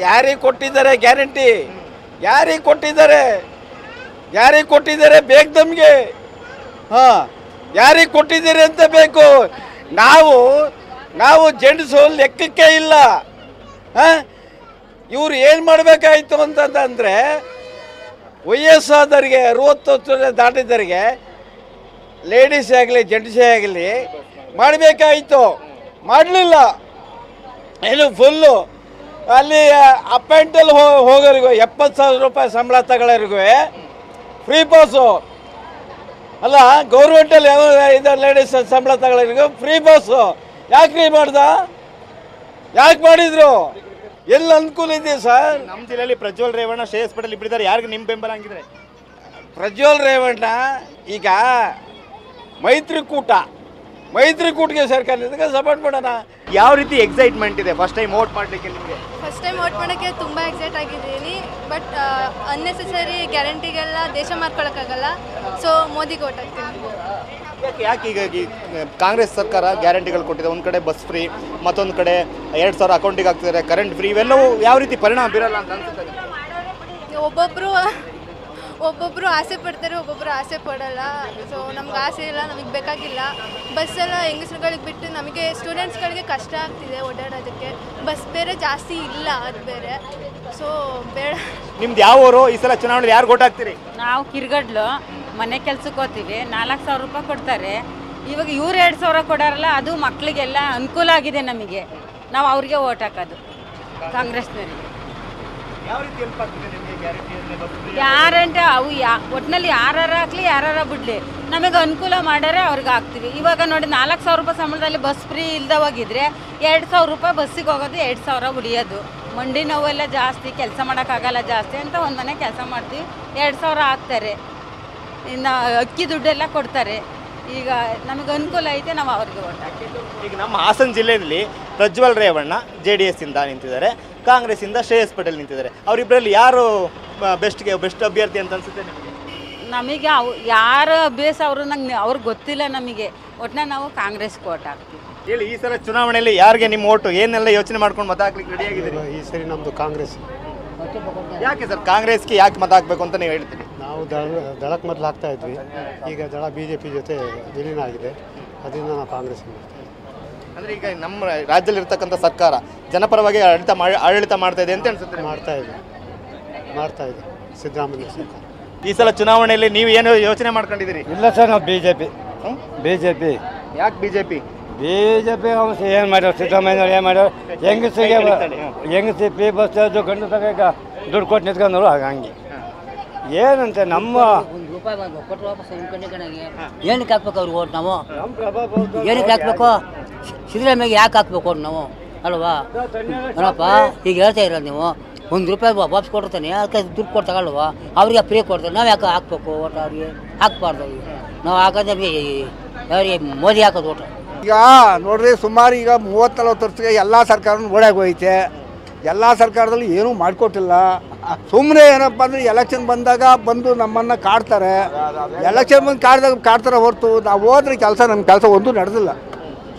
ಯಾರಿಗೆ ಕೊಟ್ಟಿದ್ದಾರೆ ಗ್ಯಾರಂಟಿ? ಯಾರಿಗೆ ಕೊಟ್ಟಿದ್ದಾರೆ? ಯಾರಿಗೆ ಕೊಟ್ಟಿದ್ದಾರೆ ಬೇಕು ನಮಗೆ. ಯಾರಿಗೆ ಕೊಟ್ಟಿದ್ದೀರಿ ಅಂತ ಬೇಕು. ನಾವು ಜೆಂಟ್ಸು ಲೆಕ್ಕಕ್ಕೆ ಇಲ್ಲ. ಇವರು ಏನು ಮಾಡಬೇಕಾಯ್ತು ಅಂತಂದರೆ ವಯಸ್ಸಾದವರಿಗೆ 60 ವರ್ಷ ದಾಟಿದವರಿಗೆ ಲೇಡೀಸೇ ಆಗಲಿ ಜೆಂಟ್ಸೇ ಆಗಲಿ ಮಾಡಬೇಕಾಯಿತು, ಮಾಡಲಿಲ್ಲ. ಏನು ಫುಲ್ಲು ಅಲ್ಲಿ ಅಪ್ ಆ್ಯಂಡ್ ಡೌನ್ ಹೋಗೋರಿಗೂ 70,000 ರೂಪಾಯಿ ಸಂಬಳ ತಗೊಳ್ಳೋರಿಗೂ ಫ್ರೀ ಪಾಸು ಅಲ್ಲ. ಗೌರ್ಮೆಂಟಲ್ಲಿ ಯಾವ ಇದು ಲೇಡೀಸ್ ಸಂಬಳ ತಗೊಳ್ಳೋರಿಗೂ ಫ್ರೀ ಪಾಸು ಯಾಕೆ ಫ್ರೀ ಮಾಡ್ದ? ಯಾಕೆ ಮಾಡಿದ್ರು? ಎಲ್ಲಿ ಅನುಕೂಲ ಇದೆ ಸರ್? ನಮ್ಮ ಜಿಲ್ಲೆಯಲ್ಲಿ ಪ್ರಜ್ವಲ್ ರೇವಣ್ಣ, ಶ್ರೇಯಸ್ ಪಟೇಲ್ ಇಬ್ಬರಿದ್ದಾರೆ. ಯಾರಿಗೆ ನಿಮ್ಮ ಬೆಂಬಲ ಹಂಗಿದ್ರೆ? ಪ್ರಜ್ವಲ್ ರೇವಣ್ಣ ಈಗ ಮೈತ್ರಿಕೂಟಕ್ಕೆ ಸರ್ಕಾರದಿಂದ ಸಪೋರ್ಟ್ ಮಾಡೋಣ. ಯಾವ ರೀತಿ ಎಕ್ಸೈಟ್ಮೆಂಟ್ ಇದೆ ಫಸ್ಟ್ ಟೈಮ್ ವೋಟ್ ಮಾಡಲಿಕ್ಕೆ ನಿಮಗೆ? ಫಸ್ಟ್ ಟೈಮ್ ವೋಟ್ ಮಾಡೋಕ್ಕೆ ತುಂಬ ಎಕ್ಸೈಟ್ ಆಗಿದ್ದೀನಿ. ಬಟ್ ಅನ್ನೆಸೆಸರಿ ಗ್ಯಾರಂಟಿಗೆಲ್ಲ ದೇಶ ಮಾರ್ಕೊಳಕ್ಕಾಗಲ್ಲ. ಸೊ ಮೋದಿಗೆ ವೋಟ್ ಹಾಕ್ತೀನಿ. ಯಾಕೆ ಈಗ ಕಾಂಗ್ರೆಸ್ ಸರ್ಕಾರ ಗ್ಯಾರಂಟಿಗಳು ಕೊಟ್ಟಿದೆ? ಒಂದು ಕಡೆ ಬಸ್ ಫ್ರೀ, ಮತ್ತೊಂದು ಕಡೆ 2000 ಅಕೌಂಟಿಗೆ ಹಾಕ್ತಿದ್ದಾರೆ, ಕರೆಂಟ್ ಫ್ರೀ, ಇವೆಲ್ಲವೂ ಯಾವ ರೀತಿ ಪರಿಣಾಮ ಬೀರಲ್ಲ ಅಂತ ಅನ್ಸುತ್ತೆ? ಒಬ್ಬೊಬ್ಬರು ಆಸೆ ಪಡ್ತಾರೆ, ಒಬ್ಬೊಬ್ಬರು ಆಸೆ ಪಡಲ್ಲ. ಸೊ ನಮ್ಗೆ ಆಸೆ ಇಲ್ಲ, ನಮಗೆ ಬೇಕಾಗಿಲ್ಲ. ಬಸ್ಸೆಲ್ಲ ಹೆಂಗಸ್ರುಗಳಿಗೆ ಬಿಟ್ಟು ನಮಗೆ ಸ್ಟೂಡೆಂಟ್ಸ್ಗಳಿಗೆ ಕಷ್ಟ ಆಗ್ತಿದೆ ಓಡಾಡೋದಕ್ಕೆ. ಬಸ್ ಬೇರೆ ಜಾಸ್ತಿ ಇಲ್ಲ, ಅದು ಬೇರೆ. ಸೊ ಬೇಡ. ನಿಮ್ದು ಯಾವ ಊರು? ಈ ಸಲ ಚುನಾವಣೆ ಯಾರು ಓಟ್ ಹಾಕ್ತೀರಿ? ನಾವು ಕಿರ್ಗಡ್ಲು ಮನೆ ಕೆಲ್ಸಕ್ಕೆ ಹೋಗ್ತೀವಿ. 4,000 ರೂಪಾಯಿ ಕೊಡ್ತಾರೆ. ಇವಾಗ ಇವ್ರು 2,000 ಕೊಡಾರಲ್ಲ, ಅದು ಮಕ್ಕಳಿಗೆಲ್ಲ ಅನುಕೂಲ ಆಗಿದೆ ನಮಗೆ. ನಾವು ಅವ್ರಿಗೆ ಓಟ್ ಹಾಕೋದು ಕಾಂಗ್ರೆಸ್ನವ್ರಿಗೆ. ಗ್ಯಾರಂಟಿ ಅವು ಒಟ್ಟಿನಲ್ಲಿ ಯಾರು ಹಾಕ್ಲಿ ಯಾರು ಬಿಡಲಿ, ನಮಗೆ ಅನುಕೂಲ ಮಾಡ್ಯಾರೆ ಅವ್ರಿಗೆ ಹಾಕ್ತೀವಿ. ಇವಾಗ ನೋಡಿ 4,000 ರೂಪಾಯಿ ಸಂಬಳದಲ್ಲಿ ಬಸ್ ಫ್ರೀ ಇಲ್ದ ಹೋಗಿದ್ರೆ 2,000 ರೂಪಾಯಿ ಬಸ್ಸಿಗೆ ಹೋಗೋದು, 2,000 ಉಳಿಯೋದು. ಮಂಡಿ ನೋವೆಲ್ಲ ಜಾಸ್ತಿ, ಕೆಲಸ ಮಾಡೋಕ್ಕಾಗಲ್ಲ ಜಾಸ್ತಿ ಅಂತ ಒಂದು ಮನೆ ಕೆಲಸ ಮಾಡ್ತೀವಿ, 2,000 ಹಾಕ್ತಾರೆ. ಇನ್ನು ಅಕ್ಕಿ ದುಡ್ಡೆಲ್ಲ ಕೊಡ್ತಾರೆ. ಈಗ ನಮಗೆ ಅನುಕೂಲ ಐತೆ, ನಾವು ಅವ್ರಿಗೆ ಓಟ್ ಹಾಕ್ತೀವಿ. ಈಗ ನಮ್ಮ ಹಾಸನ ಜಿಲ್ಲೆಯಲ್ಲಿ ಪ್ರಜ್ವಲ್ ರೇವಣ್ಣ JDS ಇಂದ ನಿಂತಿದ್ದಾರೆ, ಕಾಂಗ್ರೆಸ್ ಇಂದ ಶ್ರೇಯಸ್ ಪಟೇಲ್ ನಿಂತಿದ್ದಾರೆ. ಅವರಿಬ್ಬರಲ್ಲಿ ಯಾರು ಬೆಸ್ಟ್ ಅಭ್ಯರ್ಥಿ ಅಂತ ಅನ್ಸುತ್ತೆ ನಿಮಗೆ? ನಮಗೆ ಯಾರು ಅಭ್ಯಾಸ ಅವರು ಅವ್ರಿಗೆ ಗೊತ್ತಿಲ್ಲ ನಮಗೆ. ಒಟ್ಟಿನಲ್ಲಿ ನಾವು ಕಾಂಗ್ರೆಸ್ಗೆ ಓಟ್ ಹಾಕ್ತೀವಿ. ಹೇಳಿ, ಈ ಸಲ ಚುನಾವಣೆಯಲ್ಲಿ ಯಾರಿಗೆ ನಿಮ್ಮ ಓಟು? ಏನೆಲ್ಲ ಯೋಚನೆ ಮಾಡ್ಕೊಂಡು ಮತ ಹಾಕ್ಲಿಕ್ಕೆ ರೆಡಿ ಆಗಿದ್ದೀರಿ? ಈ ಸರಿ ನಮ್ಮದು ಕಾಂಗ್ರೆಸ್. ಯಾಕೆ ಸರ್ ಕಾಂಗ್ರೆಸ್ಗೆ ಯಾಕೆ ಮತ ಹಾಕಬೇಕು ಅಂತ ನೀವು ಹೇಳ್ತೀರಿ? ನಾವು ದಳಕ್ಕೆ ಮೊದಲು ಆಗ್ತಾ ಇದ್ವಿ, ಈಗ ದಳ BJP ಜೊತೆ ವಿಲೀನ ಆಗಿದೆ, ಅದರಿಂದ ನಾವು ಕಾಂಗ್ರೆಸ್ ಅಂದರೆ ಈಗ ನಮ್ಮ ರಾಜ್ಯದಲ್ಲಿ ಇರ್ತಕ್ಕಂಥ ಸರ್ಕಾರ ಜನಪರವಾಗಿ ಆಡಳಿತ ಮಾಡ್ತಾ ಇದೆ ಅಂತ ಅನ್ಸುತ್ತೆ. ಮಾಡ್ತಾ ಇದೆ ಸಿದ್ದರಾಮಯ್ಯ ಸರ್ಕಾರ. ಈ ಸಲ ಚುನಾವಣೆಯಲ್ಲಿ ನೀವು ಏನು ಯೋಚನೆ ಮಾಡ್ಕೊಂಡಿದ್ದೀರಿ? ಇಲ್ಲ ಸರ್, ನಾವು BJP. ಯಾಕೆ BJP? ಏನು ಮಾಡ್ಯಾರ ಸಿದ್ದರಾಮಯ್ಯವ್ರು, ಏನು ಮಾಡ್ಯಾರ? ಹೆಂಗಸಿ ಫ್ರೀ ಬಸ್ ಚಾರ್ಜು ಗಂಡು ತಗ ದುಡ್ಡು ಕೊಟ್ಟು ನಿಂತ್ಕೊಂಡವ್ರು ಹಂಗೆ ಏನಂತೆ ನಮ್ಮ ಏನಕ್ಕೆ ಹಾಕ್ಬೇಕು ಅವ್ರಿಗೆ ಓಟ್ ನಾವು? ಏನಕ್ಕೆ ಹಾಕ್ಬೇಕು? ಸಿದ್ದರಾಮಯ್ಯ ಯಾಕೆ ಹಾಕ್ಬೇಕು ಓಟ್ ನಾವು ಅಲ್ವಾ? ಅಲ್ಲಪ್ಪ ಈಗ ಹೇಳ್ತಾ ಇರೋದು ನೀವು ₹1 ವಾಪಸ್ ಕೊಡ್ತಾನೆ, ಅದಕ್ಕೆ ದುಡ್ಡು ಕೊಟ್ಟು ತಗೊಳ್ಳುವ, ಅವ್ರಿಗೆ ಫ್ರೀ ಕೊಡ್ತಾರೆ, ನಾವು ಯಾಕೆ ಹಾಕ್ಬೇಕು ಓಟ್? ಅವ್ರಿಗೆ ಹಾಕ್ಬಾರ್ದು. ನಾವು ಹಾಕೋದ್ರೆ ಯಾರಿಗೆ ಮೋದಿ ಹಾಕೋದು ಓಟ್. ಈಗ ನೋಡ್ರಿ, ಸುಮಾರು ಈಗ 30-40 ವರ್ಷಕ್ಕೆ ಎಲ್ಲ ಸರ್ಕಾರನೂ ಓಡಾಗಿ ಹೋಯ್ತೆ. ಎಲ್ಲ ಸರ್ಕಾರದಲ್ಲಿ ಏನೂ ಮಾಡಿಕೊಟ್ಟಿಲ್ಲ. ಸುಮ್ಮನೆ ಏನಪ್ಪ ಅಂದರೆ ಎಲೆಕ್ಷನ್ ಬಂದಾಗ ಬಂದು ನಮ್ಮನ್ನು ಕಾಡ್ತಾರೆ. ಎಲೆಕ್ಷನ್ ಬಂದು ಕಾಡ್ತಾರೆ ಹೊರತು ನಾವು ಹೋದ್ರೆ ನಮ್ಮ ಕೆಲಸ ಒಂದೂ ನಡೆದಿಲ್ಲ.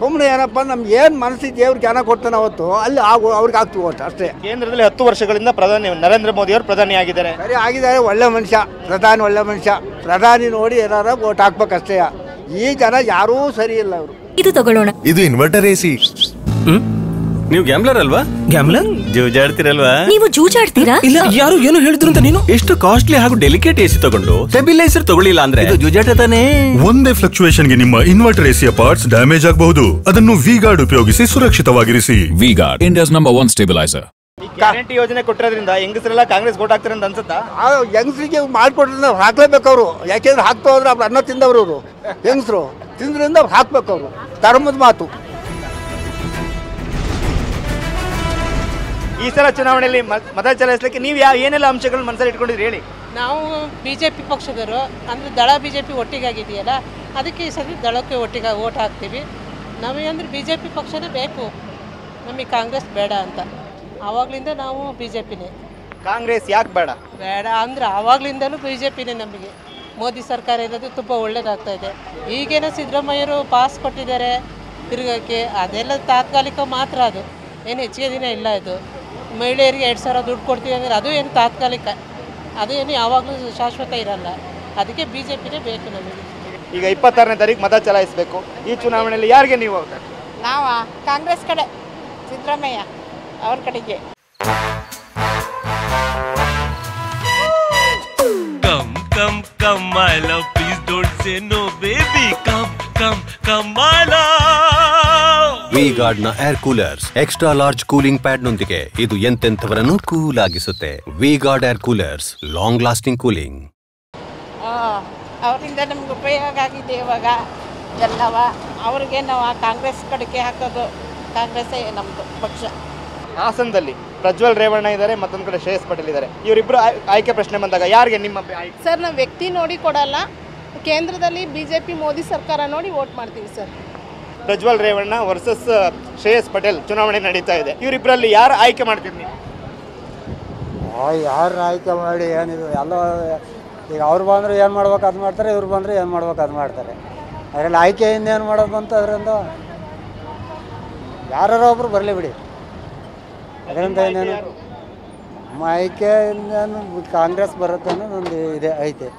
ಸುಮ್ಮನೆ ಏನಪ್ಪ ನಮ್ಗೆ ಏನು ಮನಸ್ಸಿಗೆ ದೇವ್ರಿಗೆ ಜ್ಞಾನ ಕೊಡ್ತಾನೆ ಅವತ್ತು ಅಲ್ಲಿ ಅವ್ರಿಗೆ ಆಗ್ತೀವಿ ಓಟ್ ಅಷ್ಟೇ. ಕೇಂದ್ರದಲ್ಲಿ 10 ವರ್ಷಗಳಿಂದ ಪ್ರಧಾನಿ ನರೇಂದ್ರ ಮೋದಿ ಅವರು ಪ್ರಧಾನಿ ಆಗಿದ್ದಾರೆ. ಸರಿ ಆಗಿದ್ದಾರೆ, ಒಳ್ಳೆ ಮನುಷ್ಯ, ಒಳ್ಳೆ ಮನುಷ್ಯ. ಪ್ರಧಾನಿ ನೋಡಿ ಏನಾರ ಓಟ್ ಹಾಕ್ಬೇಕಷ್ಟೇ. ಈ ಜನ ಯಾರೂ ಸರಿ ಇಲ್ಲ. ಅವರು ಇದು ತಗೊಳ್ಳೋಣ. ಇದು ಇನ್ವರ್ಟರ್ AC. ನೀವು ಗ್ಯಾಮ್ಲರ್ ಅಲ್ವಾ? ಗ್ಯಾಮ್ಲರ್ ಜೂಜಾಡ್ತಿರಲ್ವಾ? ನೀವು ಜೂಜಾಡ್ತೀರಾ? ಇಲ್ಲ, ಯಾರು ಏನು ಹೇಳಿದ್ರು ಅಂತ ನೀನು? ಎಷ್ಟು ಕಾಸ್ಟ್ಲಿ ಹಾಗೂ ಡೆಲಿಕೇಟ್ AC ತಗೊಂಡು ಸ್ಟೆಬಿಲೈಸರ್ ತಗೊಳ್ಳಿಲ್ಲ ಅಂದ್ರೆ ಇದು ಜೂಜಾಟ ತಾನೇ. ಒಂದೇ ಫ್ಲಕ್ಚುಯೇಷನ್ ಗೆ ನಿಮ್ಮ ಇನ್ವರ್ಟರ್ AC ಪಾರ್ಟ್ಸ್ ಡ್ಯಾಮೇಜ್ ಆಗಬಹುದು. ಅದನ್ನು V-Guard ಉಪಯೋಗಿಸಿ ಸುರಕ್ಷಿತವಾಗಿರಿಸಿ. V-Guard, India's #1 stabilizer. ಗ್ಯಾರಂಟಿ ಯೋಜನೆ ಕೊಟ್ಟಿರೋದ್ರಿಂದ ಹೆಂಗಸರೆಲ್ಲ ಕಾಂಗ್ರೆಸ್ ಓಟ್ ಹಾಕ್ತಾರೆ ಅಂತ ಅನ್ಸುತ್ತಾ? ಹೆಂಗಸರಿಗೆ ಮಾಡಿಕೊಟ್ರೆ ಹಾಕ್ಲೇಬೇಕು ಅವರು. ಯಾಕೆಂದ್ರೆ ಹಾಕ್ತಾ ಹೋದ್ರೆ ಅವ್ರು ಅನ್ನ ತಿಂದವರು. ಅವರು ಹೆಂಗಸರು ತಿಂದ್ರಿಂದ ಅವ್ರು ಹಾಕ್ಬೇಕು. ಅವರು ಧರ್ಮದ ಮಾತು. ಈ ಸಲ ಚುನಾವಣೆಯಲ್ಲಿ ಮತ ಚಲಾಯಿಸಲಿಕ್ಕೆ ನೀವು ಏನೆಲ್ಲ ಅಂಶಗಳನ್ನ ಮನಸ್ಸಲ್ಲಿ ಇಟ್ಕೊಂಡಿದ್ರಿ ಹೇಳಿ? ನಾವು BJP ಪಕ್ಷದವರು, ಅಂದರೆ ದಳ BJP ಒಟ್ಟಿಗಾಗಿದೆಯಲ್ಲ, ಅದಕ್ಕೆ ಈ ಸಲ ದಳಕ್ಕೆ ಒಟ್ಟಿಗೆ ಓಟ್ ಹಾಕ್ತೀವಿ. ನಮಗೆ ಅಂದರೆ BJP ಪಕ್ಷನೇ ಬೇಕು, ನಮಗೆ ಕಾಂಗ್ರೆಸ್ ಬೇಡ ಅಂತ. ಆವಾಗಲಿಂದ ನಾವು BJPನೇ. ಕಾಂಗ್ರೆಸ್ ಯಾಕೆ ಬೇಡ? ಬೇಡ ಅಂದರೆ ಆವಾಗಲಿಂದಲೂ BJPನೇ ನಮಗೆ. ಮೋದಿ ಸರ್ಕಾರ ಇರೋದು ತುಂಬ ಒಳ್ಳೇದಾಗ್ತಾ ಇದೆ. ಈಗೇನೋ ಸಿದ್ದರಾಮಯ್ಯರು ಪಾಸ್ ಕೊಟ್ಟಿದ್ದಾರೆ ತಿರುಗಕ್ಕೆ, ಅದೆಲ್ಲ ತಾತ್ಕಾಲಿಕ ಮಾತ್ರ. ಅದು ಏನು ಹೆಚ್ಚಿಗೆ ದಿನ ಇಲ್ಲ. ಇದು ಮಹಿಳೆಯರಿಗೆ 2,000 ದುಡ್ಡು ಕೊಡ್ತೀವಿ ಅಂದರೆ ಅದು ಏನು ತಾತ್ಕಾಲಿಕ, ಅದು ಏನು ಯಾವಾಗಲೂ ಶಾಶ್ವತ ಇರಲ್ಲ. ಅದಕ್ಕೆ BJPನೇ ಬೇಕು ನಮಗೆ. ಈಗ 26ನೇ ತಾರೀಕು ಮತ ಚಲಾಯಿಸಬೇಕು. ಈ ಚುನಾವಣೆಯಲ್ಲಿ ಯಾರಿಗೆ ನೀವು? ನಾವು ಕಾಂಗ್ರೆಸ್ ಕಡೆ, ಸಿದ್ದರಾಮಯ್ಯ ಅವ್ರ ಕಡೆಗೆ. Come my love, please don't say no baby. Come my love. V-Guard ನ air coolers extra large cooling pad ನೊಂದಿಗೆ ಇದು ಎಂತೆಂಥವರನ್ನು ಕೂಲ್ ಆಗಿಸುತ್ತೆ. V-Guard air coolers, long lasting cooling. ಅವರಿಂದ ನಮ್ಗೆ ಉಪಯೋಗ ಆಗಿದೆ. ಇವಾಗ ಎಲ್ಲವ ಅವ್ರಿಗೆ ನಾವು ಕಾಂಗ್ರೆಸ್ ಕಡೆಗೆ ಹಾಕೋದು. ಕಾಂಗ್ರೆಸ್ಸೇ ನಮ್ಮದು ಪಕ್ಷ. ಹಾಸನದಲ್ಲಿ ಪ್ರಜ್ವಲ್ ರೇವಣ್ಣ ಇದ್ದಾರೆ, ಮತ್ತೊಂದು ಕಡೆ ಶ್ರೇಯಸ್ ಪಟೇಲ್ ಇದ್ದಾರೆ. ಇವರಿಬ್ಬರು ಆಯ್ಕೆ ಪ್ರಶ್ನೆ ಬಂದಾಗ ಯಾರಿಗೆ ನಿಮ್ಮ ಆಯ್ಕೆ? ಸರ್, ನಾವು ವ್ಯಕ್ತಿ ನೋಡಿ ಕೊಡಲ್ಲ. ಕೇಂದ್ರದಲ್ಲಿ BJP ಮೋದಿ ಸರ್ಕಾರ ನೋಡಿ ವೋಟ್ ಮಾಡ್ತೀವಿ ಸರ್. ಪ್ರಜ್ವಲ್ ರೇವಣ್ಣ ವರ್ಸಸ್ ಶ್ರೇಯಸ್ ಪಟೇಲ್ ಚುನಾವಣೆ ನಡೀತಾ ಇದೆ. ಇವರಿಬ್ಬರಲ್ಲಿ ಯಾರು ಆಯ್ಕೆ ಮಾಡ್ತೀರಿ? ಯಾರು ಆಯ್ಕೆ ಮಾಡಿ ಏನಿದು ಎಲ್ಲ ಈಗ ಅವ್ರು ಬಂದರೆ ಏನು ಮಾಡ್ಬೇಕು ಅದು ಮಾಡ್ತಾರೆ, ಇವ್ರು ಬಂದರೆ ಏನು ಮಾಡ್ಬೇಕು ಅದು ಮಾಡ್ತಾರೆ. ಅದರಲ್ಲಿ ಆಯ್ಕೆಯಿಂದ ಏನು ಮಾಡೋದು ಬಂತು, ಅದರಿಂದ ಯಾರು ಒಬ್ಬರು ಬರಲಿ ಬಿಡಿ. ಅದರಿಂದ ಏನೇನು ನಮ್ಮ ಆಯ್ಕೆ ಕಾಂಗ್ರೆಸ್ ಬರುತ್ತೆ ಅನ್ನೋದೊಂದು ಇದೆ ಐತೆ.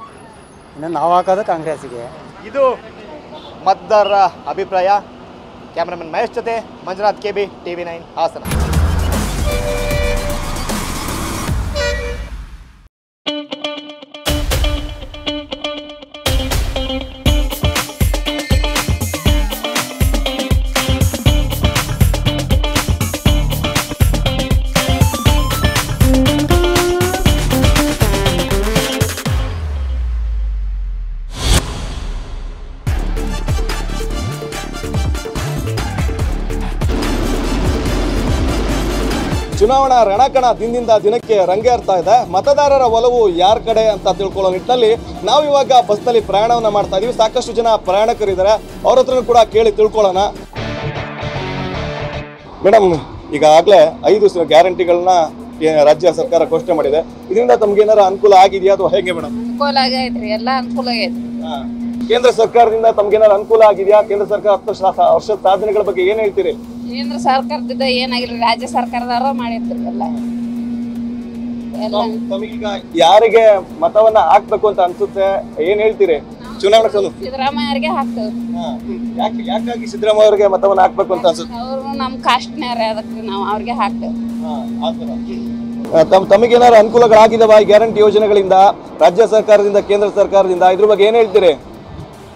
ಇನ್ನು ನಾವು ಹಾಕೋದು ಕಾಂಗ್ರೆಸ್ಸಿಗೆ. ಇದು ಮತದಾರರ ಅಭಿಪ್ರಾಯ. ಕ್ಯಾಮ್ರಾಮನ್ ಮಹೇಶ್ ಜೊತೆ ಮಂಜುನಾಥ್, KB, TV9 ಹಾಸನ. ಚುನಾವಣಾ ರಣಕಣ ದಿನದಿಂದ ದಿನಕ್ಕೆ ರಂಗೇರ್ತಾ ಇದೆ. ಮತದಾರರ ಒಲವು ಯಾರ ಕಡೆ ಅಂತ ತಿಳ್ಕೊಳ್ಳೋ ನಿಟ್ಟಿನಲ್ಲಿ ನಾವು ಇವಾಗ ಬಸ್ನಲ್ಲಿ ಪ್ರಯಾಣವನ್ನ ಮಾಡ್ತಾ ಇದೀವಿ. ಸಾಕಷ್ಟು ಜನ ಪ್ರಯಾಣಿಕರಿದ್ದಾರೆ, ಅವ್ರ ಹತ್ರ ಕೂಡ ಕೇಳಿ ತಿಳ್ಕೊಳ್ಳೋಣ. ಮೇಡಮ್, ಈಗಾಗಲೇ 5 ಗ್ಯಾರಂಟಿಗಳನ್ನ ರಾಜ್ಯ ಸರ್ಕಾರ ಘೋಷಣೆ ಮಾಡಿದೆ. ಇದರಿಂದ ತಮ್ಗೆ ಏನಾರ ಅನುಕೂಲ ಆಗಿದೆಯಾ ಅಥವಾ ಹೇಗೆ ಮೇಡಮ್? ಅನುಕೂಲ ಆಗೈತ್ರಿ, ಎಲ್ಲ ಅನುಕೂಲ ಆಗೈತ್ರಿ. ಕೇಂದ್ರ ಸರ್ಕಾರದಿಂದ ತಮ್ಗೇನಾರ ಅನುಕೂಲ ಆಗಿದೆಯಾ? ಕೇಂದ್ರ ಸರ್ಕಾರ 10 ವರ್ಷದ ಸಾಧನೆಗಳ ಬಗ್ಗೆ ಏನ್ ಹೇಳ್ತೀರಿ? ಕೇಂದ್ರ ಸರ್ಕಾರದಿಂದ ಏನಾಗಿಲ್ಲ, ರಾಜ್ಯ ಸರ್ಕಾರದವರು ಮಾಡಿರ್ತೀರಿ ಎಲ್ಲ. ತಮಗೀಗ ಯಾರಿಗೆ ಮತವನ್ನ ಹಾಕ್ಬೇಕು ಅಂತ ಅನ್ಸುತ್ತೆ, ಏನ್ ಹೇಳ್ತೀರಿ? ಚುನಾವಣೆ ಸಿದ್ದರಾಮಯ್ಯರಿಗೆ ಹಾಕ್ತೇವೆ. ಯಾಕಾಗಿ ಸಿದ್ದರಾಮಯ್ಯ ಅವರಿಗೆ ಮತವನ್ನ ಹಾಕ್ಬೇಕು ಅಂತ ಅನ್ಸುತ್ತೆ? ಅವರು ನಮ್ಮ ಕಾಸ್ಟ್ನ್ಯಾರ, ಅದಕ್ಕೆ ನಾವು ಅವ್ರಿಗೆ ಹಾಕ್ತೇವೆ. ತಮಗೇನಾದ್ರು ಅನುಕೂಲಗಳಾಗಿದಾವ ಈ ಗ್ಯಾರಂಟಿ ಯೋಜನೆಗಳಿಂದ, ರಾಜ್ಯ ಸರ್ಕಾರದಿಂದ, ಕೇಂದ್ರ ಸರ್ಕಾರದಿಂದ? ಇದ್ರ ಬಗ್ಗೆ ಏನ್ ಹೇಳ್ತೀರಿ?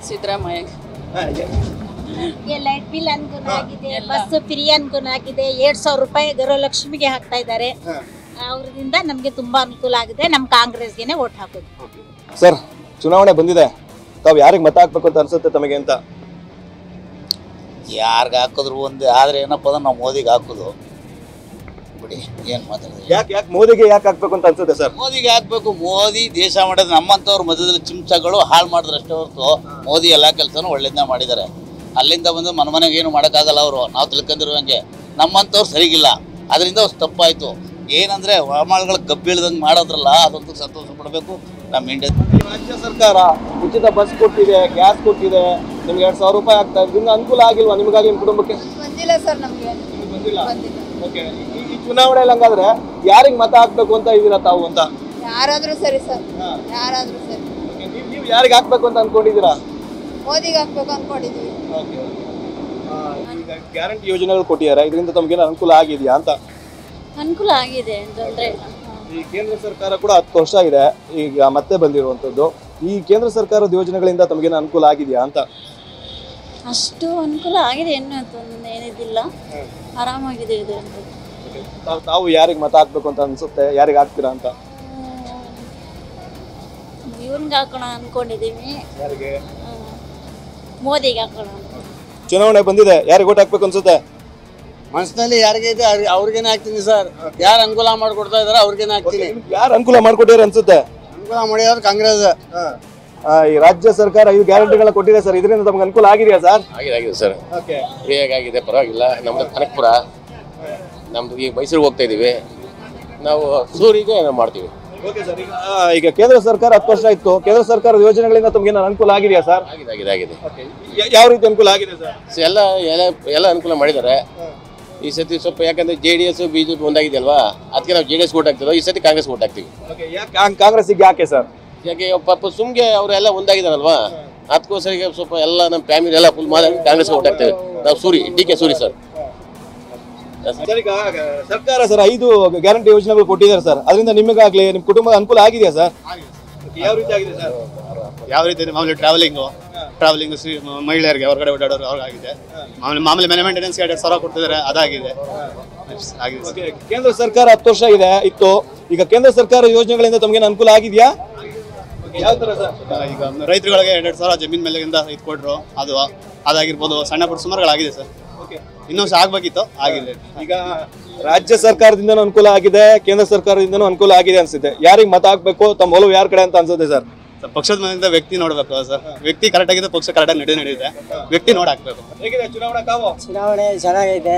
ಸಿದ್ದರಾಮಯ್ಯ ಲೈಟ್ ಬಿಲ್ ಅನುಕೂಲ ಆಗಿದೆ, ಬಸ್ ಫ್ರೀ ಅನುಕೂಲ ಆಗಿದೆ, 2,000 ರೂಪಾಯಿ ಗೃಹಲಕ್ಷ್ಮಿಗೆ ಹಾಕ್ತಾ ಇದ್ದಾರೆ. ಅವರಿಂದ ನಮ್ಗೆ ತುಂಬಾ ಅನುಕೂಲ ಆಗಿದೆ. ನಮ್ ಕಾಂಗ್ರೆಸ್ಗೆನೆ ವೋಟ್ ಹಾಕೋದು. ಸರ್, ಚುನಾವಣೆ ಬಂದಿದೆ, ತಾವ್ ಯಾರಿಗೆ ಮತ ಹಾಕ್ಬೇಕು ಅಂತ ಅನ್ಸುತ್ತೆ ತಮಗೆ ಅಂತ? ಯಾರಿಗೆ ಹಾಕಿದ್ರು ಒಂದು, ಆದ್ರೆ ಏನಪ್ಪ ಅಂದ್ರೆ ನಾವು ಮೋದಿಗೆ ಹಾಕೋದು ಬಿಡಿ. ಏನ್ ಮಾತಾಡೋದು? ಯಾಕೆ ಮೋದಿಗೆ ಯಾಕೆ ಹಾಕ್ಬೇಕು ಅಂತ ಅನ್ಸುತ್ತೆ ಸರ್? ಮೋದಿಗೆ ಹಾಕ್ಬೇಕು. ಮೋದಿ ದೇಶ ಮಾಡೋದು, ನಮ್ಮಂತವ್ರ ಮಧ್ಯದಲ್ಲಿ ಚಿಂಚಗಳು ಹಾಳು ಮಾಡಿದ್ರೆ ಅಷ್ಟೇ ಹೊರತು ಮೋದಿ ಎಲ್ಲಾ ಕೆಲಸನೂ ಒಳ್ಳೇದನ್ನ ಮಾಡಿದ್ದಾರೆ. ಅಲ್ಲಿಂದ ಬಂದು ಮನೆಗೆ ಏನು ಮಾಡೋಕ್ಕಾಗಲ್ಲ ಅವರು, ನಾವು ತಿಳ್ಕೊಂಡಿರುವಂಗೆ. ನಮ್ಮಂತವ್ರು ಸರಿಗಿಲ್ಲ, ಅದರಿಂದ ತಪ್ಪಾಯ್ತು. ಏನಂದ್ರೆ ಹೊರಮಾಳುಗಳ ಗಬ್ಬಿಳ್ದಂಗೆ ಮಾಡೋದ್ರಲ್ಲ, ಅದಂತೂ ಸಂತೋಷ ಪಡಬೇಕು. ನಮ್ಮ ಇಂಡಿಯಾ ರಾಜ್ಯ ಸರ್ಕಾರ ಉಚಿತ ಬಸ್ ಕೊಟ್ಟಿದೆ, ಗ್ಯಾಸ್ ಕೊಟ್ಟಿದೆ, ನಿಮ್ಗೆ 2,000 ರೂಪಾಯಿ ಆಗ್ತಾ ಇದೆ. ಇದರಿಂದ ಅನುಕೂಲ ಆಗಿಲ್ವಾ ನಿಮ್ಗಾಗಿ, ನಿಮ್ಮ ಕುಟುಂಬಕ್ಕೆ? ಬಂದಿಲ್ಲ ಸರ್, ನಮ್ಗೆ ಬಂದಿಲ್ಲ. ಈ ಚುನಾವಣೆಯಲ್ಲಿ ಹಂಗಾದ್ರೆ ಯಾರಿಗೆ ಮತ ಹಾಕ್ಬೇಕು ಅಂತ ಇದೀರಾ ತಾವು ಅಂತ? ಯಾರಾದ್ರೂ ಸರಿ ಸರ್, ಯಾರಾದ್ರೂ ಸರಿ. ನೀವು ಯಾರಿಗೆ ಹಾಕ್ಬೇಕು ಅಂತ ಅನ್ಕೊಂಡಿದ್ದೀರಾ? ಮೋದಿಗೆ ಹಾಕ್ಬೇಕು ಅನ್ಕೊಂಡಿದೀವಿ. ಈಗ ಗ್ಯಾರಂಟಿ ಯೋಜನೆಗಳು ಕೊಟ್ಟಿದ್ದಾರೆ, ಇದರಿಂದ ತಮ್ಗೇನು ಅನುಕೂಲ ಆಗಿದೆಯಾ ಅಂತ? ಅನುಕೂಲ ಆಗಿದೆ, ತೊಂದರೆ ಇಲ್ಲ. ಈ ಕೇಂದ್ರ ಸರ್ಕಾರ ಕೂಡ 10 ವರ್ಷ ಇದೆ, ಈಗ ಮತ್ತೆ ಬಂದಿರುವಂತದ್ದು. ಈ ಕೇಂದ್ರ ಸರ್ಕಾರದ ಯೋಜನೆಗಳಿಂದ ತಮಗೇನು ಅನುಕೂಲ ಆಗಿದೆಯಾ ಅಂತ? ಅಷ್ಟು ಅನುಕೂಲ ಆಗಿದೆ, ಏನು ಏನಿದಿಲ್ಲ, ಆರಾಮಾಗಿದೆ ಇದೆ. ತಾವು ಯಾರಿಗೆ ಮತ ಹಾಕ್ಬೇಕು ಅಂತ ಅನ್ಸುತ್ತೆ, ಯಾರಿಗೆ ಹಾಕ್ತೀರಾ ಅಂತ? ಇವ್ನಿಗೆ ಹಾಕೋಣ ಅನ್ಕೊಂಡಿದೀವಿ. ಯಾರಿಗೆ? ಮೋದಿಗೆ ಹಾಕೋಣ. ಚುನಾವಣೆ ಬಂದಿದೆ, ಯಾರಿಗೆ ಓಟ್ ಹಾಕ್ಬೇಕು ಅನ್ಸುತ್ತೆ? ಮನಸ್ಸಿನಲ್ಲಿ ಯಾರಿಗೆ ಇದೆ ಅವ್ರಿಗೇನೆ ಹಾಕ್ತೀನಿ ಸರ್. ಯಾರು ಅನುಕೂಲ ಮಾಡ್ಕೊಡ್ತಾ ಇದಾರೆ ಅವ್ರಿಗೇನೆ ಹಾಕ್ತೀನಿ. ಯಾರು ಅನುಕೂಲ ಮಾಡ್ಕೊಟ್ಟಿದ್ದಾರೆ ಅನ್ಸುತ್ತೆ? ಅನುಕೂಲ ಮಾಡಿದ್ರೆ ಕಾಂಗ್ರೆಸ್. ಈ ರಾಜ್ಯ ಸರ್ಕಾರ 5 ಗ್ಯಾರಂಟಿಗಳನ್ನ ಕೊಟ್ಟಿದೆ ಸರ್, ಇದರಿಂದ ತಮ್ಗೆ ಅನುಕೂಲ ಆಗಿದೆಯಾ ಸರ್? ಆಗಿದೆ ಸರ್, ಆಗಿದೆ, ಪರವಾಗಿಲ್ಲ. ನಮ್ದು ಕನಕಪುರ, ನಮ್ದು ಈಗ ಮೈಸೂರಿಗೆ ಹೋಗ್ತಾ ಇದೀವಿ ನಾವು. ಸೂರಿಗೆ ಮಾಡ್ತೀವಿ. ಈಗ ಕೇಂದ್ರ ಸರ್ಕಾರ 10 ವರ್ಷ ಇತ್ತು, ಕೇಂದ್ರ ಸರ್ಕಾರದ ಯೋಜನೆಗಳಿಂದ ತಮ್ಗೆ ಅನುಕೂಲ ಆಗಿದೆಯಾ ಸರ್? ಆಗಿದೆ. ಯಾವ ರೀತಿ ಅನುಕೂಲ ಆಗಿದೆ ಸರ್? ಎಲ್ಲ ಅನುಕೂಲ ಮಾಡಿದ್ದಾರೆ. ಈ ಸತಿ ಸ್ವಲ್ಪ ಯಾಕಂದ್ರೆ JDS BJP ಒಂದಾಗಿದೆ ಅಲ್ವಾ, ಅದಕ್ಕೆ ನಾವು JDS ವೋಟ್ ಹಾಕ್ತಿದ್ವಿ. ಈ ಸತಿ ಕಾಂಗ್ರೆಸ್ ವೋಟ್ ಹಾಕ್ತೀವಿ. ಕಾಂಗ್ರೆಸ್ ಯಾಕೆ ಸರ್? ಯಾಕೆ ಪಾಪ ಸುಮ್ಗೆ ಅವರೆಲ್ಲ ಒಂದಾಗಿದಾರಲ್ವಾ, ಅದಕ್ಕೋಸ್ಕರ ಈಗ ಸ್ವಲ್ಪ ಎಲ್ಲ ನಮ್ಮ ಫ್ಯಾಮಿಲಿ ಎಲ್ಲ ಫುಲ್ ಮಾಡಿ ಕಾಂಗ್ರೆಸ್ ವೋಟ್ ಹಾಕ್ತೇವೆ ನಾವು. DK Suri sir. ಈಗ ಸರ್ಕಾರ ಸರ್ 5 ಗ್ಯಾರಂಟಿ ಯೋಜನೆಗಳು ಕೊಟ್ಟಿದ್ದಾರೆ ಸರ್, ಅದರಿಂದ ನಿಮಗಾಗ್ಲಿ ನಿಮ್ಮ ಕುಟುಂಬ ಅನುಕೂಲ ಆಗಿದೆಯಾ ಸರ್? ಯಾವ ರೀತಿ ಆಗಿದೆ ಸರ್? ಯಾವ ರೀತಿ? ಮಾಮೂಲಿ ಟ್ರಾವೆಲಿಂಗ್ ಮಹಿಳೆಯರಿಗೆ ಹೊರಗಡೆ ಓಡಾಡೋರು ಅವ್ರಿಗಾಗಿದೆ. ಮಾಮೂಲಿ ಮನೆ ಮೇಂಟೆನೆನ್ಸ್ 2,000 ಕೊಡ್ತಿದ್ದಾರೆ, ಅದಾಗಿದೆ. ಕೇಂದ್ರ ಸರ್ಕಾರ 10 ವರ್ಷ ಇತ್ತು, ಈಗ ಕೇಂದ್ರ ಸರ್ಕಾರ ಯೋಜನೆಗಳಿಂದ ತಮ್ಗೇನು ಅನುಕೂಲ ಆಗಿದೆಯಾ? ಯಾವ ತರ ಸರ್? ಈಗ ರೈತರುಗಳಿಗೆ 2,000 ಜಮೀನ್ ಮೇಲೆ ಕೊಟ್ರು, ಅದಾಗಿರ್ಬೋದು. ಸಣ್ಣ ಪುಟ್ಟ ಸುಮಾರುಗಳಾಗಿದೆ ಸರ್. ಇನ್ನೂ ಆಗ್ಬೇಕಿತ್ತು, ಆಗಿದೆ. ಈಗ ರಾಜ್ಯ ಸರ್ಕಾರದಿಂದ ಅನುಕೂಲ ಆಗಿದೆ, ಕೇಂದ್ರ ಸರ್ಕಾರದಿಂದನೂ ಅನುಕೂಲ ಆಗಿದೆ ಅನ್ಸುತ್ತೆ. ಯಾರಿಗೆ ಮತ ಹಾಕ್ಬೇಕು, ತಮ್ಮ ಒಲವು ಯಾರ ಕಡೆ ಅಂತ ಅನ್ಸುತ್ತೆ ಸರ್? ಪಕ್ಷದ ಮನೆಯಿಂದ ವ್ಯಕ್ತಿ ನೋಡ್ಬೇಕು ಸರ್. ವ್ಯಕ್ತಿ ಕರೆಕ್ಟ್ ಆಗಿದೆ, ಪಕ್ಷ ಕರೆಕ್ಟಾಗಿ ನಡೆಯುತ್ತೆ. ವ್ಯಕ್ತಿ ನೋಡಿ ಹಾಕ್ಬೇಕು. ಹೇಗಿದೆ ಚುನಾವಣಾ ಕಾವು? ಚುನಾವಣೆ ಚೆನ್ನಾಗೈತೆ.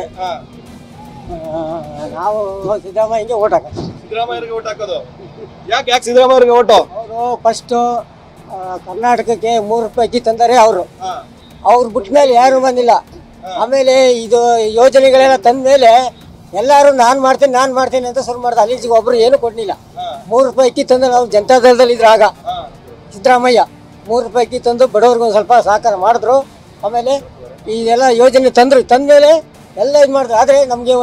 ನಾವು ಸಿದ್ದರಾಮಯ್ಯಗೆ ಓಟ್ ಹಾಕೋದು. ಸಿದ್ದರಾಮಯ್ಯರಿಗೆ ಓಟ್ ಹಾಕೋದು? ಯಾಕೆ ಸಿದ್ದರಾಮಯ್ಯರಿಗೆ ಓಟು? ಅವರು ಫಸ್ಟು ಕರ್ನಾಟಕಕ್ಕೆ 3 ರೂಪಾಯಿ ಅಕ್ಕಿ ತಂದರೆ ಅವ್ರು ಬಿಟ್ಟ ಮೇಲೆ ಯಾರು ಬಂದಿಲ್ಲ. ಆಮೇಲೆ ಇದು ಯೋಜನೆಗಳೆಲ್ಲ ತಂದ ಮೇಲೆ ಎಲ್ಲರೂ ನಾನು ಮಾಡ್ತೀನಿ ಅಂತ ಶುರು ಮಾಡ್ದೆ. ಅಲ್ಲಿ ಒಬ್ರು ಏನು ಕೊಡ್ಲಿಲ್ಲ. 3 ರೂಪಾಯಿ ಅಕ್ಕಿ ತಂದು ನಾವು ಜನತಾದಳದಲ್ಲಿ ಇದ್ರ ಆಗ ಸಿದ್ದರಾಮಯ್ಯ 3 ರೂಪಾಯಿ ಅಕ್ಕಿ ತಂದು ಬಡವ್ರಿಗೊಂದು ಸ್ವಲ್ಪ ಸಹಕಾರ ಮಾಡಿದ್ರು. ಆಮೇಲೆ ಇದೆಲ್ಲ ಯೋಜನೆ ತಂದ್ಮೇಲೆ ಎಲ್ಲ ಇದು ಮಾಡಿದ್ರು. ಆದರೆ ನಮಗೆ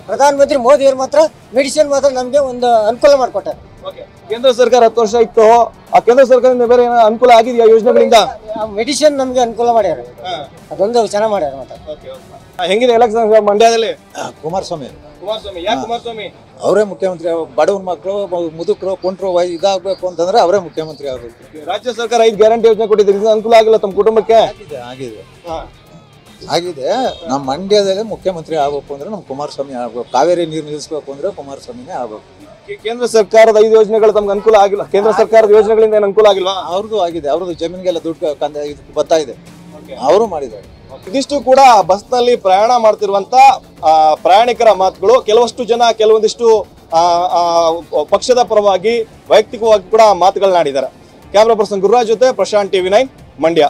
ಪ್ರಧಾನಮಂತ್ರಿ ಮೋದಿಯವರು ಮಾತ್ರ ಮೆಡಿಸಿನ್ ಮಾತ್ರ ನಮಗೆ ಒಂದು ಅನುಕೂಲ ಮಾಡಿಕೊಟ್ಟಾರೆ. ಕೇಂದ್ರ ಸರ್ಕಾರ 10 ವರ್ಷ ಇತ್ತು, ಆ ಕೇಂದ್ರ ಸರ್ಕಾರದಿಂದ ಬೇರೆ ಏನೋ ಅನುಕೂಲ ಆಗಿದೆಯಾ ಯೋಜನೆಗಳಿಂದ? ಮೆಡಿಸಿನ್ ನಮಗೆ ಅನುಕೂಲ ಮಾಡ್ಯಾರ, ಅದೊಂದು ಚೆನ್ನಾಗಿ ಮಾಡ್ಯಾರ. ಮತ್ತೆ ಹೆಂಗಿದೆ ಎಲೆಕ್ಷನ್ ಮಂಡ್ಯದಲ್ಲಿ? ಕುಮಾರಸ್ವಾಮಿ. ಯಾಕೆ ಕುಮಾರಸ್ವಾಮಿ? ಅವರೇ ಮುಖ್ಯಮಂತ್ರಿ. ಬಡವ್ರ ಮಕ್ಕಳು, ಮುದುಕರು, ಕೊಂಟ್ರು ಇದಾಗಬೇಕು ಅಂತಂದ್ರೆ ಅವರೇ ಮುಖ್ಯಮಂತ್ರಿ ಆಗಬೇಕು. ರಾಜ್ಯ ಸರ್ಕಾರ 5 ಗ್ಯಾರಂಟಿ ಯೋಜನೆ ಕೊಟ್ಟಿದ್ರಿಂದ ಅನುಕೂಲ ಆಗಿಲ್ಲ ತಮ್ಮ ಕುಟುಂಬಕ್ಕೆ? ಆಗಿದೆ. ನಮ್ಮ ಮಂಡ್ಯದಲ್ಲಿ ಮುಖ್ಯಮಂತ್ರಿ ಆಗಬೇಕು ಅಂದ್ರೆ ನಮ್ಮ ಕುಮಾರಸ್ವಾಮಿ ಆಗಬೇಕು. ಕಾವೇರಿ ನೀರು ನಿಲ್ಲಿಸಬೇಕು ಅಂದ್ರೆ ಕುಮಾರಸ್ವಾಮಿನೇ ಆಗಬೇಕು. ಕೇಂದ್ರ ಸರ್ಕಾರದ 5 ಯೋಜನೆಗಳು ತಮ್ಗೆ ಅನುಕೂಲ ಆಗಿಲ್ಲ? ಕೇಂದ್ರ ಸರ್ಕಾರದ ಯೋಜನೆಗಳಿಂದ ಏನು ಅನುಕೂಲ ಆಗಿಲ್ವಾ? ಅವ್ರದ್ದು ಆಗಿದೆ. ಅವ್ರದ್ದು ಜಮೀನಿಗೆಲ್ಲ ದುಡ್ಡು ಬರ್ತಾ ಇದೆ, ಅವರು ಮಾಡಿದ್ದಾರೆ. ಇದಿಷ್ಟು ಕೂಡ ಬಸ್ ನಲ್ಲಿ ಪ್ರಯಾಣ ಮಾಡ್ತಿರುವಂತ ಪ್ರಯಾಣಿಕರ ಮಾತುಗಳು. ಕೆಲವೊಂದಿಷ್ಟು ಪಕ್ಷದ ಪರವಾಗಿ ವೈಯಕ್ತಿಕವಾಗಿ ಕೂಡ ಮಾತುಗಳನ್ನಾಡಿದ್ದಾರೆ. ಕ್ಯಾಮರಾ ಪರ್ಸನ್ ಗುರುರಾಜ್ ಜೊತೆ Prashant, TV9 Mandya.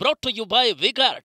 Brought to you by V-Guard.